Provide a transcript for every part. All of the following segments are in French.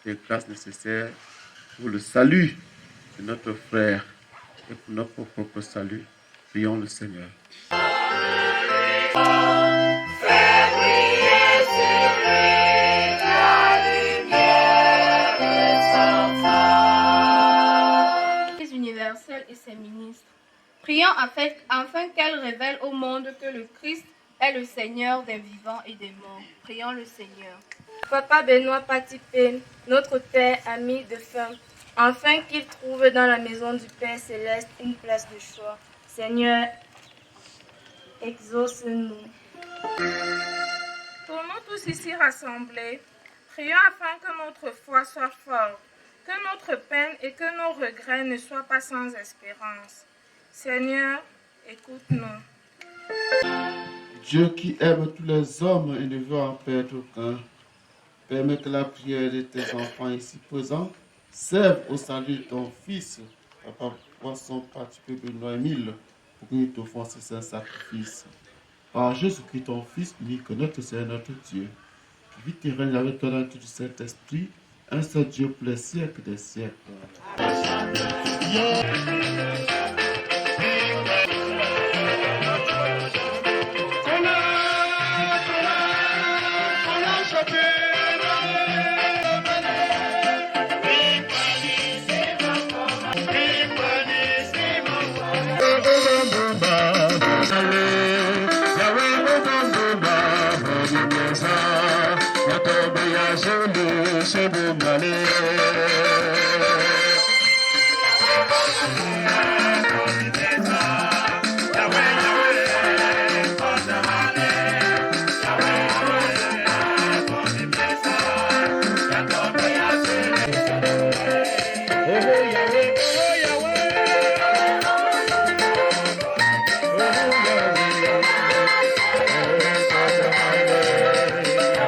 les grâces nécessaires pour le salut de notre frère et pour notre propre salut. Prions le Seigneur. Universelle et ses ministres. Prions afin qu'elle révèle au monde que le Christ est le Seigneur des vivants et des morts. Prions le Seigneur. Papa Benoît Patipé, notre Père ami de fin, afin qu'il trouve dans la maison du Père Céleste une place de choix. Seigneur, exauce-nous. Pour nous tous ici rassemblés, prions afin que notre foi soit forte, que notre peine et que nos regrets ne soient pas sans espérance. Seigneur, écoute-nous. Dieu qui aime tous les hommes et ne veut en perdre aucun, permets que la prière de tes enfants ici présents serve au salut de ton Fils, Papa Poisson Patipé Benoît Émile, pour que nous t'offrons ce saint sacrifice. Par Jésus-Christ, ton Fils unique, notre Seigneur, notre Dieu, qui vit et règne avec toi dans tout le Saint-Esprit, un seul Dieu pour les siècles des siècles.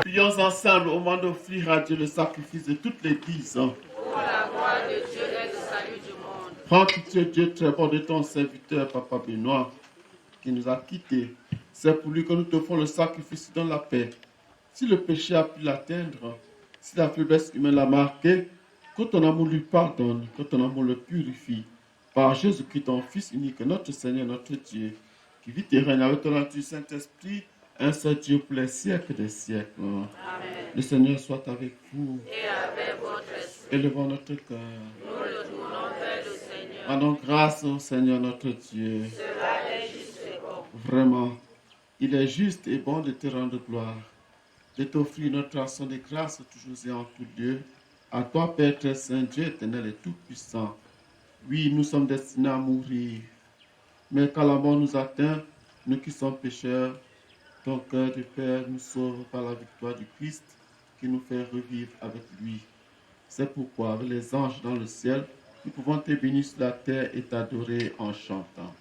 Prions ensemble au moment d'offrir à Dieu le sacrifice de toutes les 10 ans. Pour la gloire de Dieu et le salut du monde. Prends pitié, Dieu très bon de ton serviteur, Papa Benoît, qui nous a quittés. C'est pour lui que nous te faisons le sacrifice dans la paix. Si le péché a pu l'atteindre, si la faiblesse humaine l'a marqué, que ton amour lui pardonne, que ton amour le purifie. Par Jésus-Christ, ton Fils unique, notre Seigneur, notre Dieu, qui vit et règne avec toi dans le Saint-Esprit, un seul Dieu pour les siècles des siècles. Amen. Le Seigneur soit avec vous. Et avec votre esprit. Élevons notre cœur. Nous le tournons vers le Seigneur. Rendons grâce au Seigneur notre Dieu. Cela est juste et bon. Vraiment, il est juste et bon de te rendre gloire, de t'offrir notre action de grâce toujours et en tout lieu. À toi, Père très saint, Dieu éternel et tout-puissant. Oui, nous sommes destinés à mourir. Mais quand la mort nous atteint, nous qui sommes pécheurs, ton cœur de Père nous sauve par la victoire du Christ qui nous fait revivre avec lui. C'est pourquoi, avec les anges dans le ciel, nous pouvons te bénir sur la terre et t'adorer en chantant.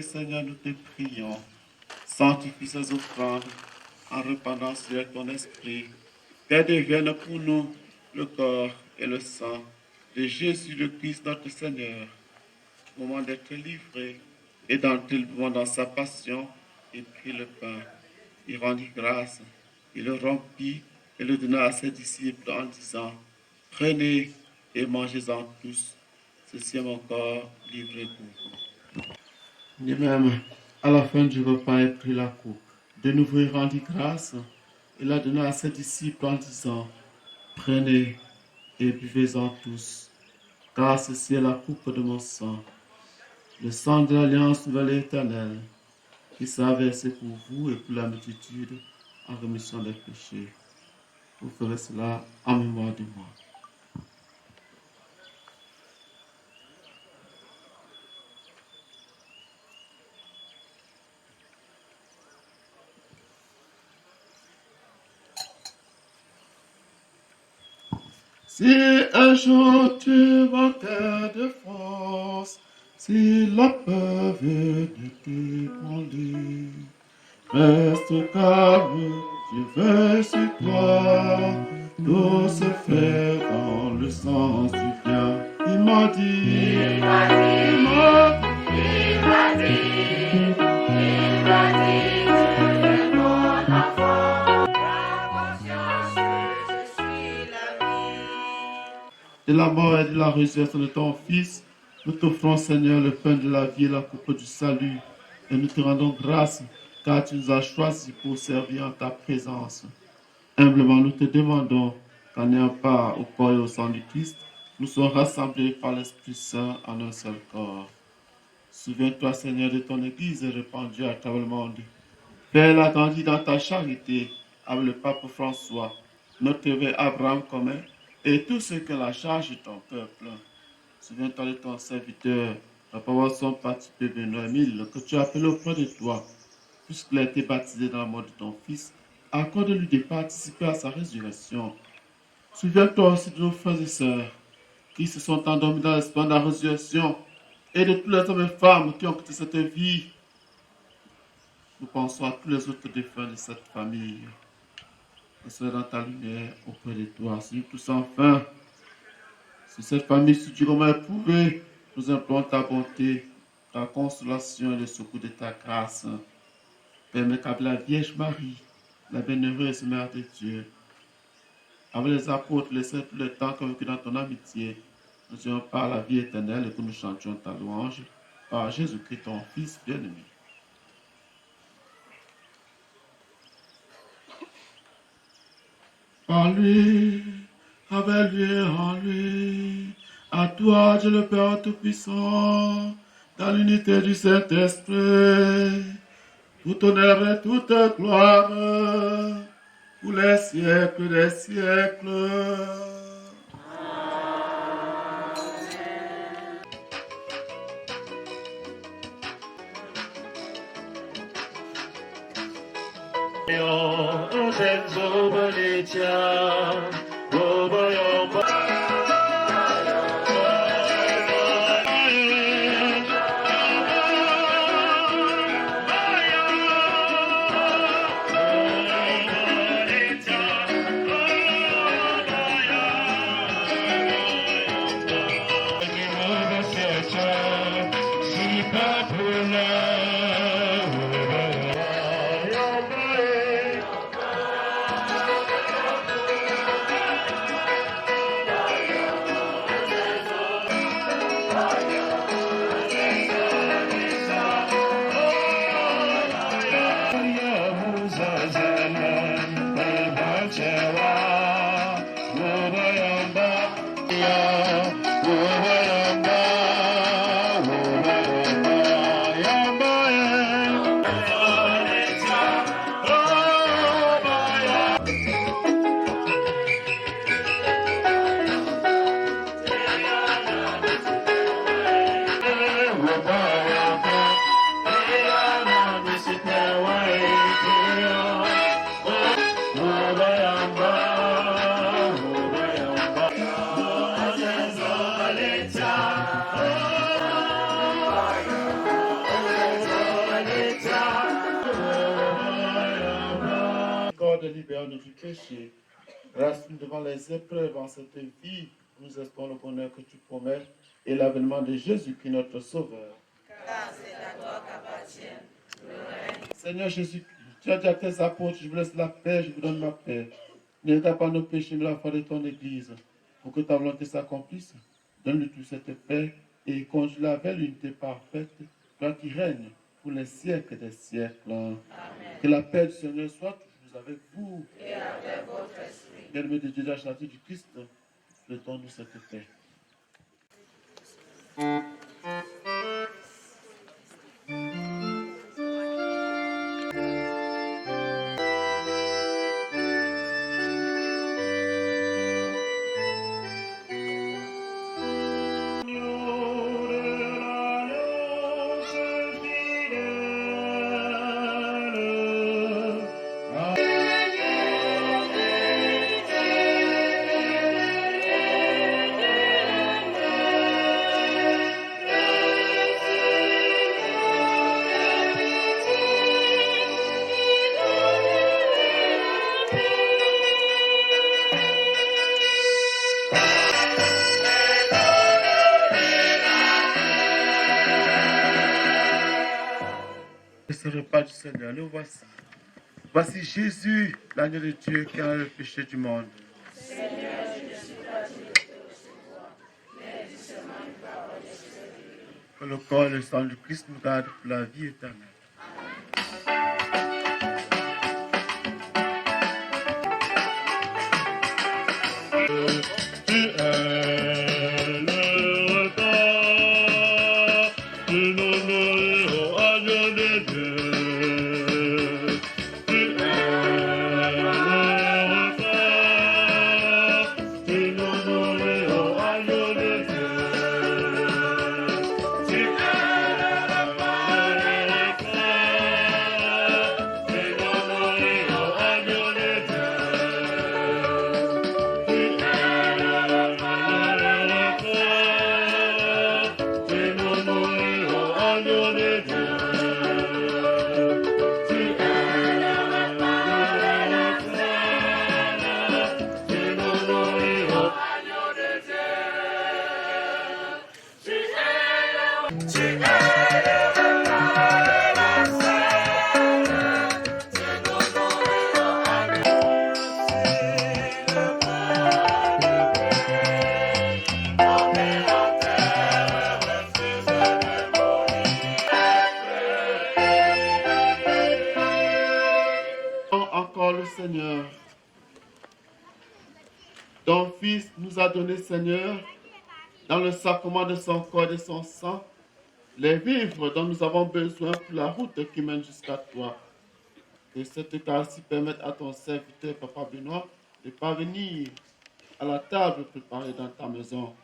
Seigneur, nous te prions. Sanctifie ces offrandes en répandant sur ton esprit, qu'elles deviennent pour nous le corps et le sang de Jésus le Christ notre Seigneur, au moment d'être livré et d'entrer dans sa passion, il prit le pain, il rendit grâce, il le rompit et le donna à ses disciples en disant, prenez et mangez-en tous. Ceci est mon corps livré pour vous. De même, à la fin du repas, il prit la coupe. De nouveau, il rendit grâce et la donna à ses disciples en disant, prenez et buvez-en tous, car ceci est la coupe de mon sang, le sang de l'alliance nouvelle et éternelle, qui sera versé pour vous et pour la multitude en rémission des péchés. Vous ferez cela en mémoire de moi. Si un jour tu manques de force, si la peur vient de t'ébranler, reste calme, je veille sur toi, tout se fait dans le sens du bien. Il m'a dit, tu es mon enfant. Prends conscience que je suis la vie. de la mort et de la résurrection de ton Fils, nous t'offrons, Seigneur, le pain de la vie et la coupe du salut, et nous te rendons grâce, car tu nous as choisis pour servir en ta présence. Humblement, nous te demandons qu'en ayant part au corps et au sang du Christ, nous soyons rassemblés par l'Esprit Saint en un seul corps. Souviens-toi, Seigneur, de ton Église répandue à travers le monde. Fais-la grandir dans ta charité avec le pape François, notre évêque Abraham commun et tous ceux qui ont la charge de ton peuple. Souviens-toi de ton serviteur, la parole son participé Benoît Émile, que tu as appelé auprès de toi, puisqu'il a été baptisé dans la mort de ton Fils. Accorde-lui de participer à sa résurrection. Souviens-toi aussi de nos frères et sœurs qui se sont endormis dans l'espoir de la résurrection et de tous les hommes et femmes qui ont quitté cette vie. Nous pensons à tous les autres défunts de cette famille. Nous sommes dans ta lumière auprès de toi. Seigneur, tous enfin, si cette famille si durement éprouvée, nous implorons ta bonté, ta consolation et le secours de ta grâce. Permets qu'avec la Vierge Marie, la bienheureuse Mère de Dieu, avec les apôtres, les saints, tout le temps qu'on vécu dans ton amitié, nous ayons par la vie éternelle et que nous chantions ta louange par Jésus-Christ, ton Fils bien-aimé. Par lui, avec lui et en lui, à toi, Dieu le Père Tout-Puissant, dans l'unité du Saint-Esprit, tout honneur et toute gloire, pour les siècles des siècles. De libérer notre péché. Reste-nous devant les épreuves en cette vie. Nous espérons le bonheur que tu promets et l'avènement de Jésus-Christ, notre Sauveur. Car c'est à toi qu'appartient le règne. Seigneur Jésus, tu as dit à tes apôtres, je vous laisse la paix, je vous donne ma paix. Ne regarde pas nos péchés, mais la foi de ton Église, pour que ta volonté s'accomplisse. Donne-nous tous cette paix et conduis-la vers l'unité parfaite, toi qui règnes pour les siècles des siècles. Amen. Que la paix du Seigneur soit toujours avec vous. Et avec votre esprit. Bien-aimés de Dieu, la charité du Christ, souhaitons-nous cette paix. Ce repas du Seigneur, le voici. Voici Jésus, l'agneau de Dieu qui a le péché du monde. Seigneur, je ne suis pas digne de te recevoir, mais dis seulement une parole et je serai guéri. Que le corps et le sang du Christ nous gardent pour la vie éternelle. Tu es le repas de nos nourrir au agneau de Dieu. Tu es le repas de nos nourrir au agneau de Dieu. Tu es le repas de nos nourrir au agneau de Dieu. Tu es le Encore le Seigneur. Ton Fils nous a donné, Seigneur, dans le sacrement de son corps et de son sang, les vivres dont nous avons besoin pour la route qui mène jusqu'à toi. Que cette Eucharistie permette à ton serviteur, Papa Benoît, de parvenir à la table préparée dans ta maison.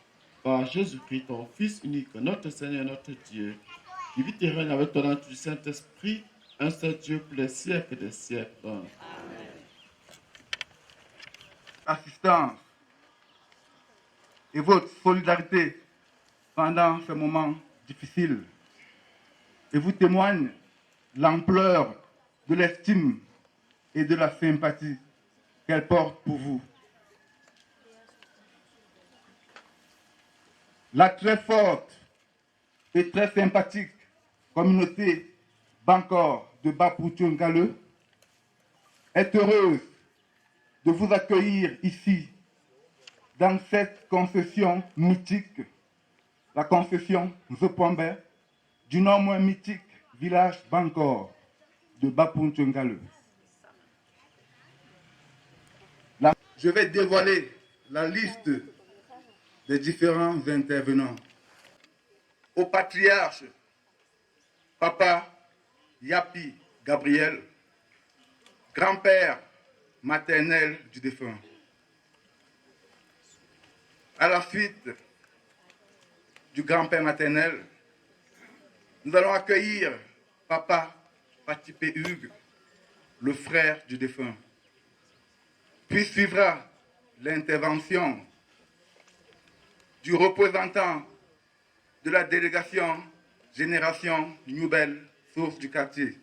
Par Jésus-Christ, ton Fils unique, notre Seigneur, notre Dieu, qui vit et règne avec toi dans du Saint-Esprit, un seul Dieu pour les siècles des siècles. Amen. Assistance et votre solidarité pendant ce moment difficile et vous témoigne l'ampleur de l'estime et de la sympathie qu'elle porte pour vous. La très forte et très sympathique communauté Bancor de Bapou-Tiongale est heureuse de vous accueillir ici, dans cette concession mythique, la concession Zopombe, du non moins mythique village Bancor de Bapou-Tiongale. Je vais dévoiler la liste des différents intervenants. Au patriarche, Papa Yapi Gabriel, grand-père maternel du défunt. À la suite du grand-père maternel, nous allons accueillir Papa Patipé Hugues, le frère du défunt. Puis suivra l'intervention du représentant de la délégation Génération Nouvelle Source du quartier,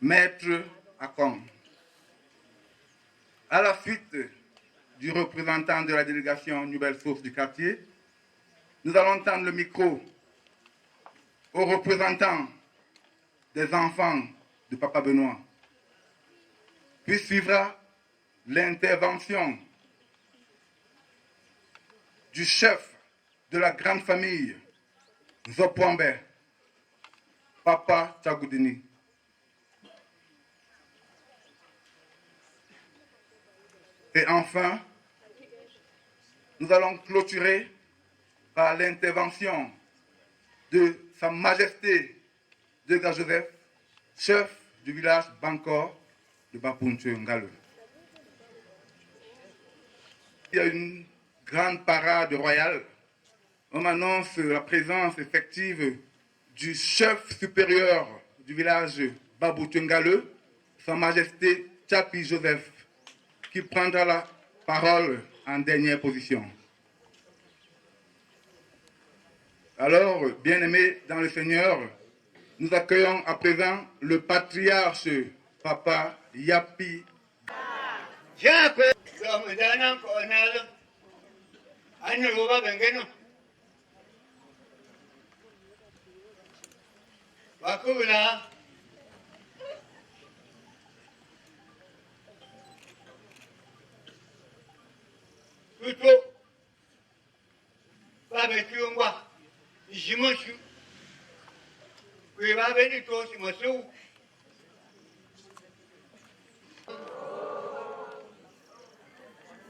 Maître Akon. À la suite du représentant de la délégation Nouvelle Source du quartier, nous allons tendre le micro aux représentants des enfants de Papa Benoît. Puis suivra l'intervention du chef de la grande famille Zopwambe, Papa Tchagoudini. Et enfin, nous allons clôturer par l'intervention de Sa Majesté Degas Joseph, chef du village Bancor de Bapunche Ngalo. Il y a une grande parade royale. On annonce la présence effective du chef supérieur du village Babouche Ngalo, Sa Majesté Tchapi Joseph, qui prendra la parole en dernière position. Alors, bien-aimés dans le Seigneur, nous accueillons à présent le patriarche Papa Yapi.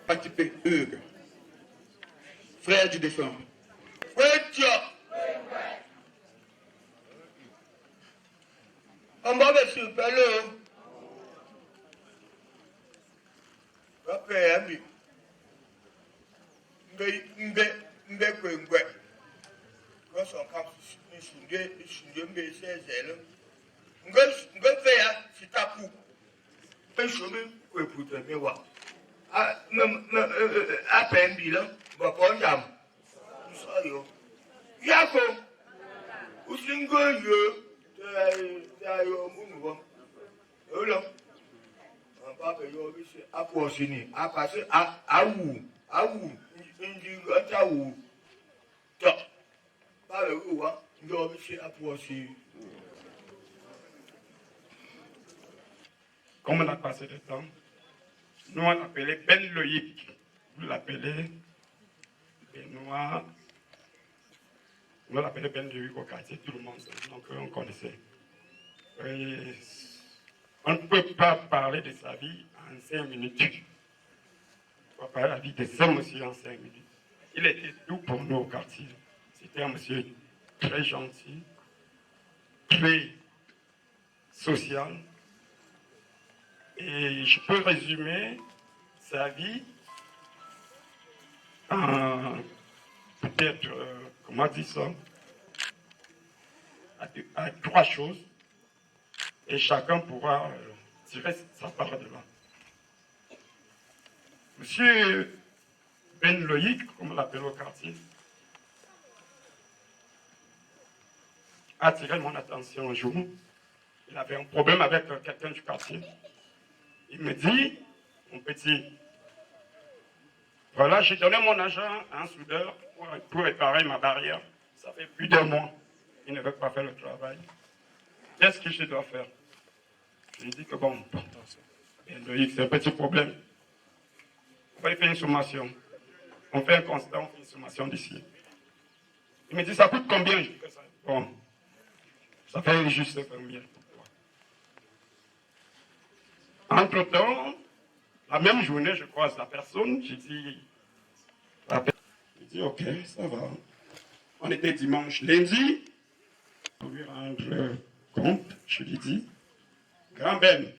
Patipé Hugues, frère du défunt. Comme on a passé le temps, nous on l'appelait Ben Loïc. Vous l'appelez Benoît. On l'appelait Ben Loïc au quartier, tout le monde sait, donc on connaissait. Et on ne peut pas parler de sa vie en 5 minutes. On va parler de la vie de ce monsieur en 5 minutes. Il était tout pour nous au quartier. C'était un monsieur très gentil, très social. Et je peux résumer sa vie en peut-être, comment dire ça, à 3 choses. Et chacun pourra tirer sa part de là. Monsieur Ben Loïc, comme on l'appelle au quartier, a attiré mon attention un jour. Il avait un problème avec quelqu'un du quartier. Il me dit, mon petit, voilà, j'ai donné mon argent à un soudeur pour réparer ma barrière. Ça fait plus d'1 mois. Il ne veut pas faire le travail. Qu'est-ce que je dois faire? Je lui dis que bon, c'est un petit problème. On va lui faire une sommation. On fait un constat, on fait une sommation d'ici. Il me dit, ça coûte combien? Je dis que ça. Bon, ça fait juste combien pour toi? Entre-temps, la même journée, je croise la personne, je dis, il dit, ok, ça va. On était dimanche, lundi, pour lui rendre compte, je lui dis, Grand Ben,